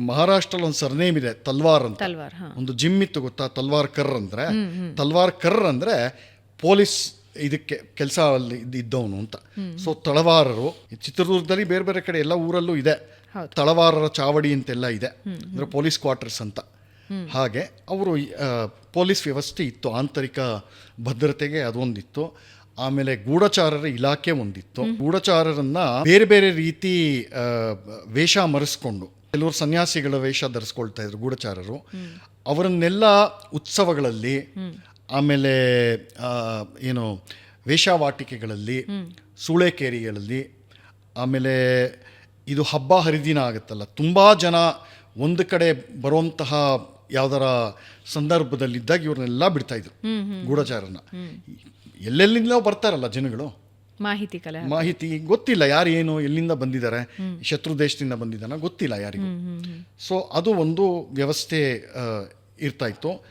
ಮಹಾರಾಷ್ಟ್ರಲ್ಲಿ ಒಂದು ಸರ್ನೇಮ್ ಇದೆ ತಲ್ವಾರ್ ಅಂತ. ತಲ್ವಾರ್, ಹಾ. ಒಂದು ಜಿಮ್ ಇತ್ತು ಗೊತ್ತಾ, ತಲ್ವಾರ್ ಕರ್ ಅಂದರೆ. ತಲ್ವಾರ್ ಕರ್ ಅಂದರೆ ಪೊಲೀಸ್ ಇದಕ್ಕೆ ಕೆಲಸ ಅಲ್ಲಿ ಇದ್ದವನು ಅಂತ. ಸೊ ತಳವಾರರು ಚಿತ್ರದುರ್ಗದಲ್ಲಿ ಬೇರೆ ಬೇರೆ ಕಡೆ ಎಲ್ಲ ಊರಲ್ಲೂ ಇದೆ. ತಳವಾರರ ಚಾವಡಿ ಅಂತೆಲ್ಲ ಇದೆ, ಅಂದರೆ ಪೊಲೀಸ್ ಕ್ವಾರ್ಟರ್ಸ್ ಅಂತ. ಹಾಗೆ ಅವರು ಪೊಲೀಸ್ ವ್ಯವಸ್ಥೆ ಇತ್ತು, ಆಂತರಿಕ ಭದ್ರತೆಗೆ ಅದೊಂದಿತ್ತು. ಆಮೇಲೆ ಗೂಢಚಾರರ ಇಲಾಖೆ ಒಂದಿತ್ತು. ಗೂಢಚಾರರನ್ನ ಬೇರೆ ಬೇರೆ ರೀತಿ ವೇಷ ಮರೆಸ್ಕೊಂಡು, ಕೆಲವರು ಸನ್ಯಾಸಿಗಳ ವೇಷ ಧರಿಸ್ಕೊಳ್ತಾ ಇದ್ರು ಗೂಢಚಾರರು. ಅವರನ್ನೆಲ್ಲ ಉತ್ಸವಗಳಲ್ಲಿ, ಆಮೇಲೆ ಏನು ವೇಷವಾಟಿಕೆಗಳಲ್ಲಿ, ಸೂಳೆಕೇರಿಗಳಲ್ಲಿ, ಆಮೇಲೆ ಇದು ಹಬ್ಬ ಹರಿದಿನ ಆಗುತ್ತಲ್ಲ, ತುಂಬ ಜನ ಒಂದು ಕಡೆ ಬರುವಂತಹ ಯಾವ್ದಾರ ಸಂದರ್ಭದಲ್ಲಿದ್ದಾಗ ಇವ್ರನ್ನೆಲ್ಲ ಬಿಡ್ತಾಯಿದ್ರು ಗೂಢಚಾರನ. ಎಲ್ಲೆಲ್ಲಿಂದ ಬರ್ತಾರಲ್ಲ ಜನಗಳು, ಮಾಹಿತಿ ಗೊತ್ತಿಲ್ಲ ಯಾರು ಏನು ಎಲ್ಲಿಂದ ಬಂದಿದ್ದಾರೆ, ಶತ್ರು ದೇಶದಿಂದ ಬಂದಿದ್ದಾನ ಗೊತ್ತಿಲ್ಲ ಯಾರಿಗೂ. ಸೊ ಅದು ಒಂದು ವ್ಯವಸ್ಥೆ ಇರ್ತಾ ಇತ್ತು.